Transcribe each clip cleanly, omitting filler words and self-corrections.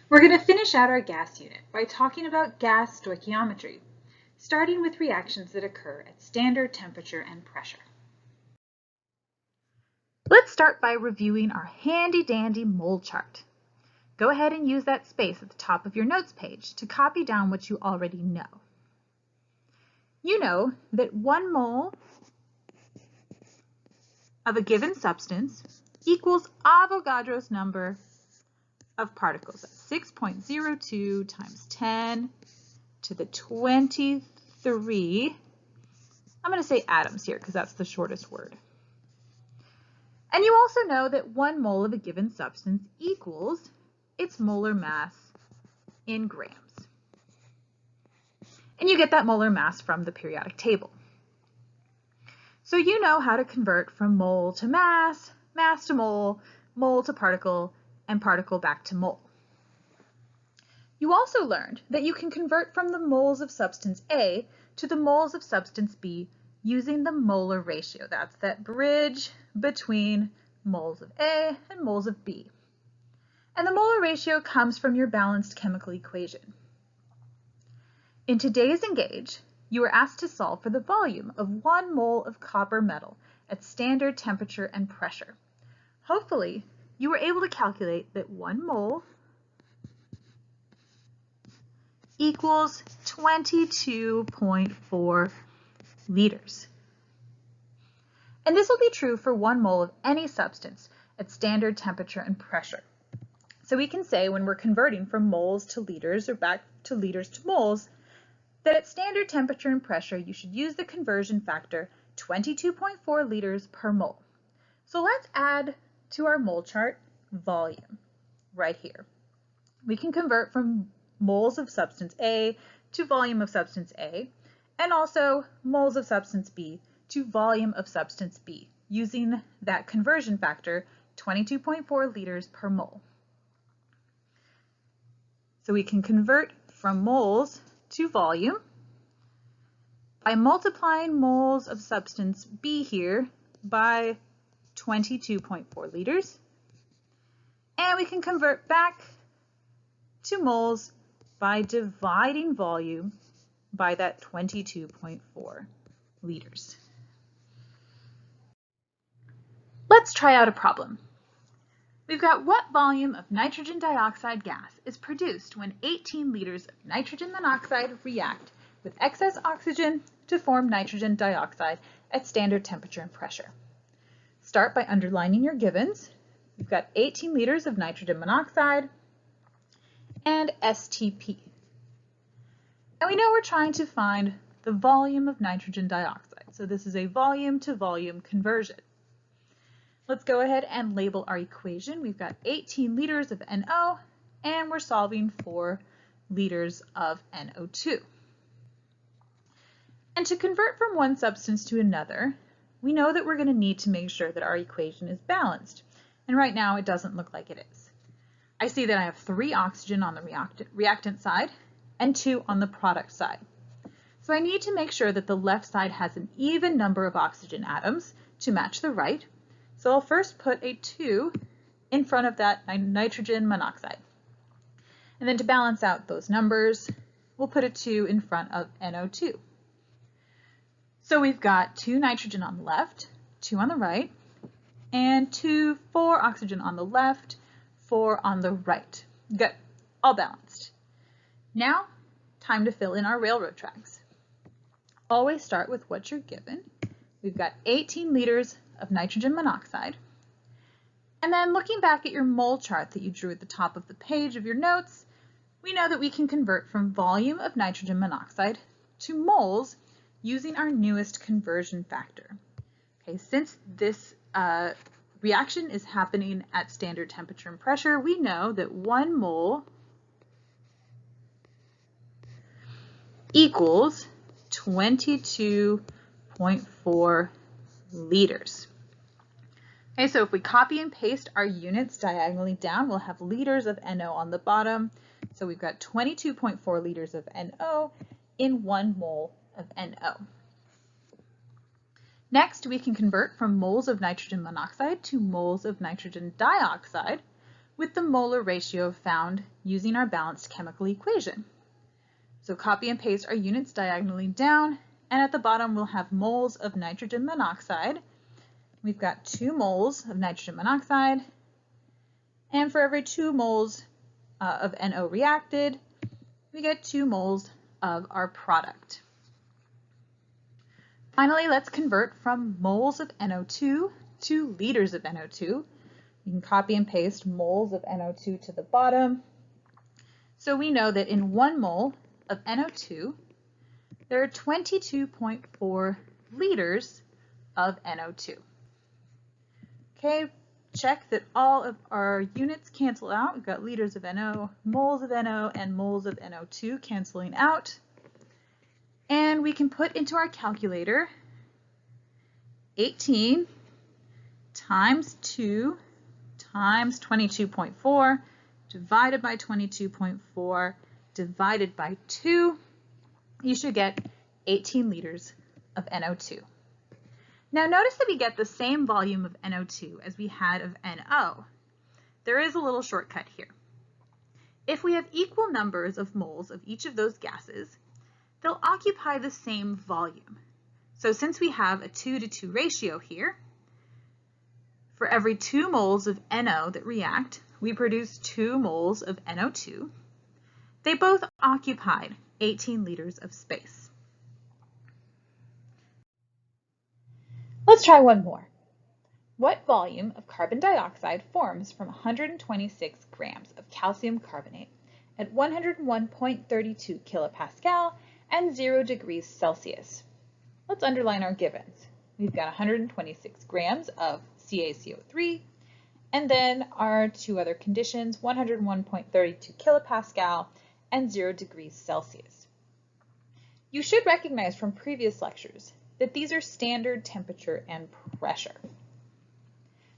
We're going to finish out our gas unit by talking about gas stoichiometry, starting with reactions that occur at standard temperature and pressure. Let's start by reviewing our handy-dandy mole chart. Go ahead and use that space at the top of your notes page to copy down what you already know. You know that 1 mole of a given substance equals Avogadro's number of particles. That's 6.02 times 10 to the 23. I'm going to say atoms here because that's the shortest word. And you also know that 1 mole of a given substance equals its molar mass in grams. And you get that molar mass from the periodic table. So you know how to convert from mole to mass, mass to mole to particle, and particle back to mole. You also learned that you can convert from the moles of substance A to the moles of substance B using the molar ratio. That's that bridge between moles of A and moles of B. And the molar ratio comes from your balanced chemical equation. In today's Engage, you were asked to solve for the volume of 1 mole of copper metal at standard temperature and pressure. Hopefully, you were able to calculate that 1 mole equals 22.4 liters. And this will be true for 1 mole of any substance at standard temperature and pressure. So we can say when we're converting from moles to liters or back to liters to moles, that at standard temperature and pressure, you should use the conversion factor 22.4 liters per mole. So let's add to our mole chart volume right here. We can convert from moles of substance A to volume of substance A, and also moles of substance B to volume of substance B, using that conversion factor 22.4 liters per mole. So we can convert from moles to volume by multiplying moles of substance B here by 22.4 liters. And we can convert back to moles by dividing volume by that 22.4 liters. Let's try out a problem. We've got what volume of nitrogen dioxide gas is produced when 18 liters of nitrogen monoxide react with excess oxygen to form nitrogen dioxide at standard temperature and pressure. Start by underlining your givens. We've got 18 liters of nitrogen monoxide and STP. And we know we're trying to find the volume of nitrogen dioxide. So this is a volume to volume conversion. Let's go ahead and label our equation. We've got 18 liters of NO, and we're solving for liters of NO2. And to convert from one substance to another, we know that we're going to need to make sure that our equation is balanced. And right now, it doesn't look like it is. I see that I have 3 oxygen on the reactant side and 2 on the product side. So I need to make sure that the left side has an even number of oxygen atoms to match the right. So I'll first put a 2 in front of that nitrogen monoxide. And then to balance out those numbers, we'll put a 2 in front of NO2. So we've got 2 nitrogen on the left, 2 on the right, and 4 oxygen on the left, 4 on the right. Good, all balanced. Now, time to fill in our railroad tracks. Always start with what you're given. We've got 18 liters of nitrogen monoxide. And then looking back at your mole chart that you drew at the top of the page of your notes, we know that we can convert from volume of nitrogen monoxide to moles using our newest conversion factor. Okay, since this reaction is happening at standard temperature and pressure, we know that 1 mole equals 22.4 liters. Okay, so if we copy and paste our units diagonally down, we'll have liters of NO on the bottom. So we've got 22.4 liters of NO in 1 mole of NO. Next, we can convert from moles of nitrogen monoxide to moles of nitrogen dioxide with the molar ratio found using our balanced chemical equation. So copy and paste our units diagonally down, and at the bottom we'll have moles of nitrogen monoxide. We've got 2 moles of nitrogen monoxide, and for every 2 moles of NO reacted, we get 2 moles of our product. Finally, let's convert from moles of NO2 to liters of NO2. You can copy and paste moles of NO2 to the bottom. So we know that in 1 mole of NO2, there are 22.4 liters of NO2. Okay, check that all of our units cancel out. We've got liters of NO, and moles of NO2 canceling out. And we can put into our calculator 18 times 2 times 22.4 divided by 22.4 divided by 2. You should get 18 liters of NO2. Now notice that we get the same volume of NO2 as we had of NO. There is a little shortcut here. If we have equal numbers of moles of each of those gases, they'll occupy the same volume. So since we have a 2-to-2 ratio here, for every 2 moles of NO that react, we produce 2 moles of NO2. They both occupied 18 liters of space. Let's try one more. What volume of carbon dioxide forms from 126 grams of calcium carbonate at 101.32 kilopascal and 0 degrees Celsius? Let's underline our givens. We've got 126 grams of CaCO3, and then our 2 other conditions, 101.32 kilopascal and 0 degrees Celsius. You should recognize from previous lectures that these are standard temperature and pressure.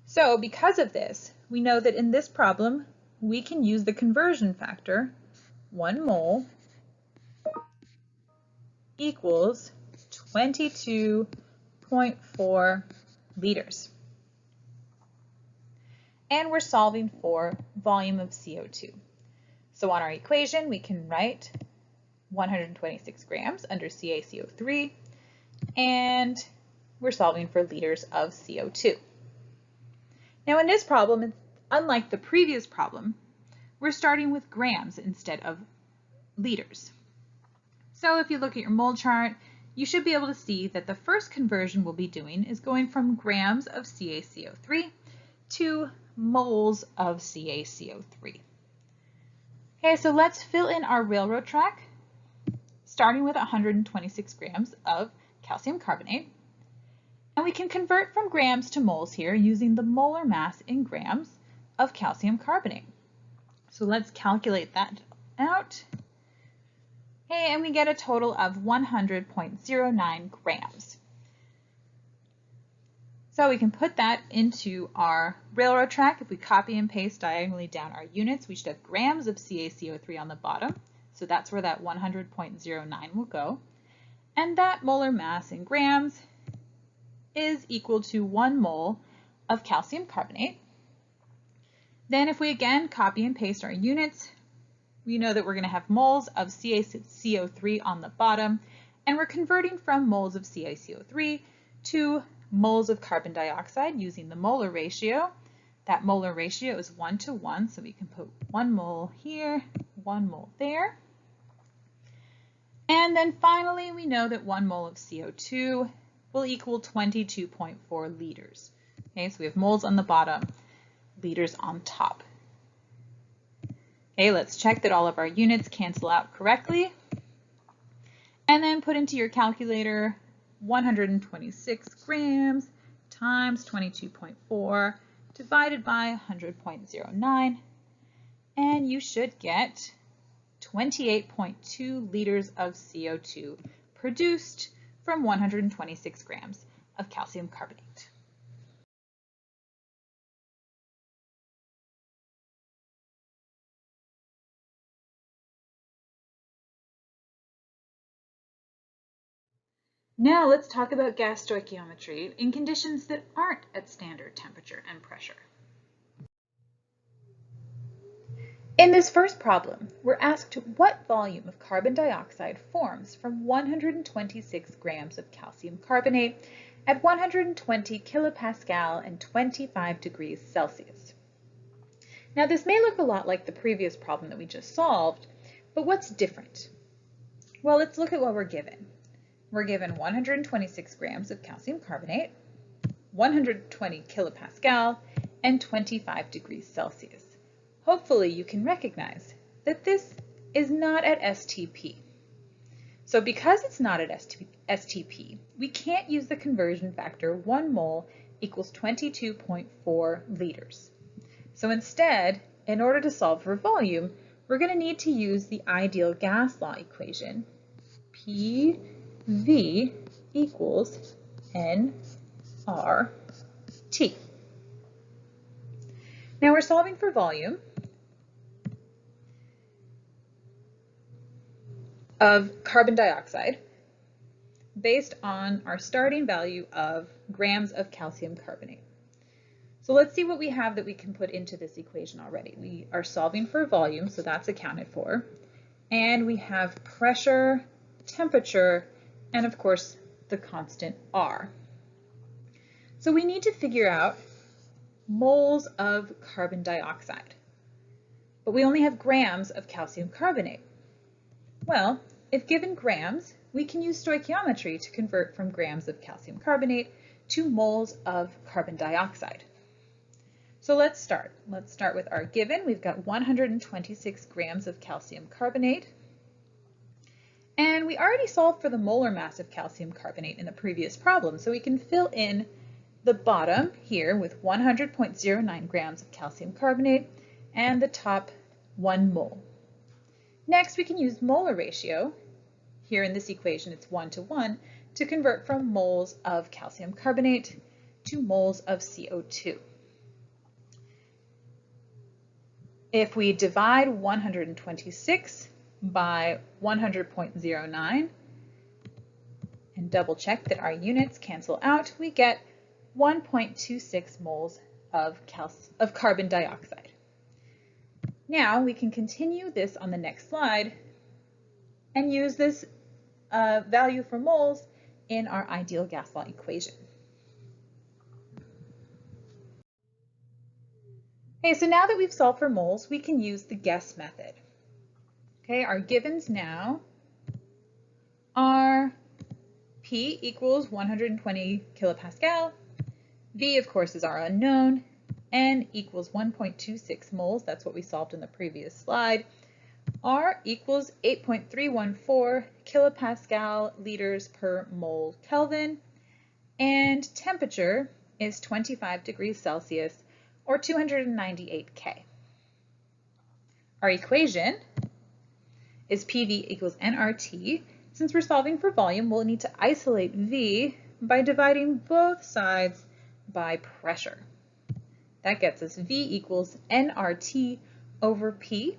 So because of this, we know that in this problem, we can use the conversion factor, 1 mole equals 22.4 liters. And we're solving for volume of CO2. So on our equation, we can write 126 grams under CaCO3, and we're solving for liters of CO2. Now in this problem, unlike the previous problem, we're starting with grams instead of liters. So if you look at your mole chart, you should be able to see that the first conversion we'll be doing is going from grams of CaCO3 to moles of CaCO3. Okay, so let's fill in our railroad track, starting with 126 grams of calcium carbonate. And we can convert from grams to moles here using the molar mass in grams of calcium carbonate. So let's calculate that out. Okay, and we get a total of 100.09 grams. So we can put that into our railroad track. If we copy and paste diagonally down our units, we should have grams of CaCO3 on the bottom. So that's where that 100.09 will go. And that molar mass in grams is equal to 1 mole of calcium carbonate. Then if we again copy and paste our units, we know that we're going to have moles of CaCO3 on the bottom, and we're converting from moles of CaCO3 to moles of carbon dioxide using the molar ratio. That molar ratio is 1:1, so we can put 1 mole here, 1 mole there. And then finally, we know that 1 mole of CO2 will equal 22.4 liters. Okay, so we have moles on the bottom, liters on top. Okay, let's check that all of our units cancel out correctly. And then put into your calculator 126 grams times 22.4 divided by 100.09. And you should get 28.2 liters of CO2 produced from 126 grams of calcium carbonate. Now let's talk about gas stoichiometry in conditions that aren't at standard temperature and pressure. In this first problem, we're asked what volume of carbon dioxide forms from 126 grams of calcium carbonate at 120 kilopascal and 25 degrees Celsius. Now this may look a lot like the previous problem that we just solved, but what's different? Well, let's look at what we're given. We're given 126 grams of calcium carbonate, 120 kilopascal, and 25 degrees Celsius. Hopefully you can recognize that this is not at STP. So because it's not at STP, we can't use the conversion factor 1 mole equals 22.4 liters. So instead, in order to solve for volume, we're going to need to use the ideal gas law equation, PV equals nRT. Now we're solving for volume of carbon dioxide based on our starting value of grams of calcium carbonate. So let's see what we have that we can put into this equation already. We are solving for volume, so that's accounted for. And we have pressure, temperature, and of course the constant R. So we need to figure out moles of carbon dioxide, but we only have grams of calcium carbonate. Well, if given grams, we can use stoichiometry to convert from grams of calcium carbonate to moles of carbon dioxide. So let's start. Let's start with our given. We've got 126 grams of calcium carbonate. And we already solved for the molar mass of calcium carbonate in the previous problem, so we can fill in the bottom here with 100.09 grams of calcium carbonate and the top 1 mole. Next, we can use molar ratio. Here in this equation, it's 1:1 to convert from moles of calcium carbonate to moles of CO2. If we divide 126 by 100.09 and double check that our units cancel out, we get 1.26 moles of carbon dioxide. Now we can continue this on the next slide and use this value for moles in our ideal gas law equation. Okay, so now that we've solved for moles, we can use the guess method. Okay, our givens now are P equals 120 kilopascal, V of course is our unknown, N equals 1.26 moles, that's what we solved in the previous slide, R equals 8.314 kilopascal liters per mole Kelvin, and temperature is 25 degrees Celsius or 298 K. Our equation is PV equals nRT. Since we're solving for volume, we'll need to isolate V by dividing both sides by pressure. That gets us V equals nRT over P.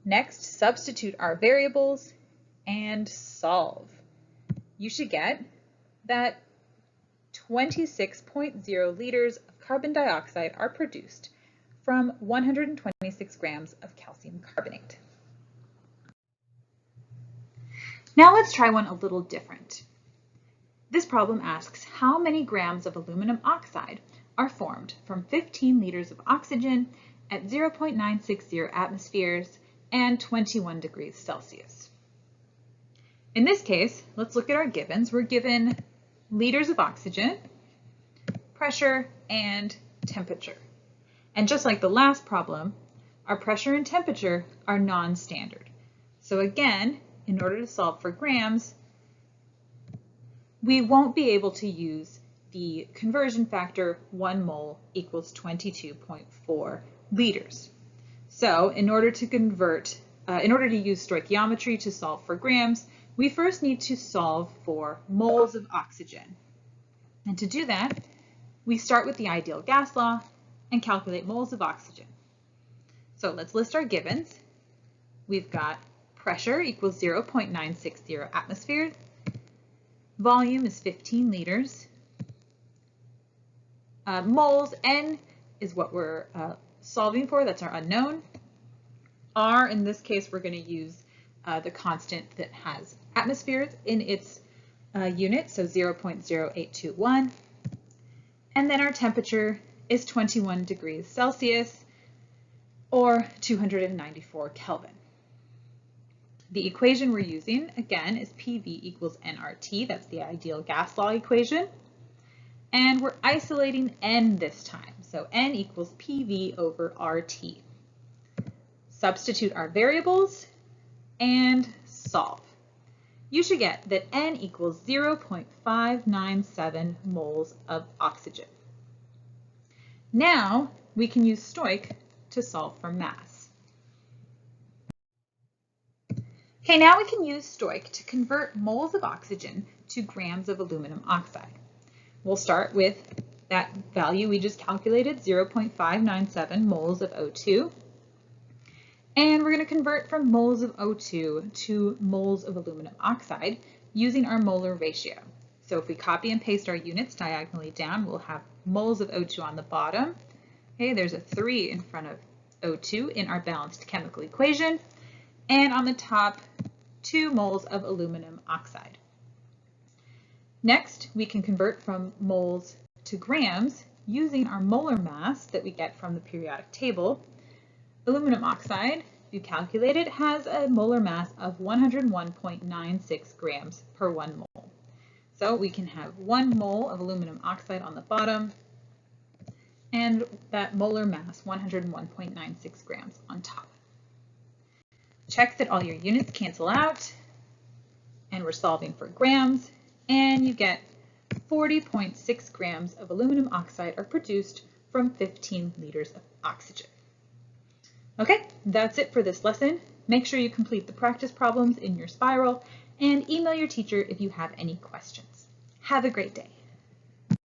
Next, substitute our variables and solve. You should get that 26.0 liters of carbon dioxide are produced from 126 grams of calcium carbonate. Now let's try one a little different. This problem asks how many grams of aluminum oxide are formed from 15 liters of oxygen at 0.960 atmospheres and 21 degrees Celsius. In this case, let's look at our givens. We're given liters of oxygen, pressure, and temperature. And just like the last problem, our pressure and temperature are non-standard. So again, in order to solve for grams, we won't be able to use the conversion factor 1 mole equals 22.4 liters. So in order to use stoichiometry to solve for grams, we first need to solve for moles of oxygen. And to do that, we start with the ideal gas law and calculate moles of oxygen. So let's list our givens. We've got pressure equals 0.960 atmospheres. Volume is 15 liters. Moles, N is what we're solving for, that's our unknown. R, in this case, we're going to use the constant that has atmospheres in its unit, so 0.0821. And then our temperature is 21 degrees Celsius, or 294 Kelvin. The equation we're using, again, is PV equals nRT. That's the ideal gas law equation. And we're isolating N this time. So N equals PV over RT. Substitute our variables and solve. You should get that N equals 0.597 moles of oxygen. Now we can use Stoich to solve for mass. Okay, now we can use Stoich to convert moles of oxygen to grams of aluminum oxide. We'll start with that value we just calculated, 0.597 moles of O2. And we're going to convert from moles of O2 to moles of aluminum oxide using our molar ratio. So if we copy and paste our units diagonally down, we'll have moles of O2 on the bottom. Okay, there's a 3 in front of O2 in our balanced chemical equation. And on the top, 2 moles of aluminum oxide. Next, we can convert from moles to grams using our molar mass that we get from the periodic table. Aluminum oxide, if you calculate it, has a molar mass of 101.96 grams per 1 mole. So we can have 1 mole of aluminum oxide on the bottom and that molar mass, 101.96 grams on top. Check that all your units cancel out, and we're solving for grams, and you get 40.6 grams of aluminum oxide are produced from 15 liters of oxygen. Okay, that's it for this lesson. Make sure you complete the practice problems in your spiral and email your teacher if you have any questions. Have a great day.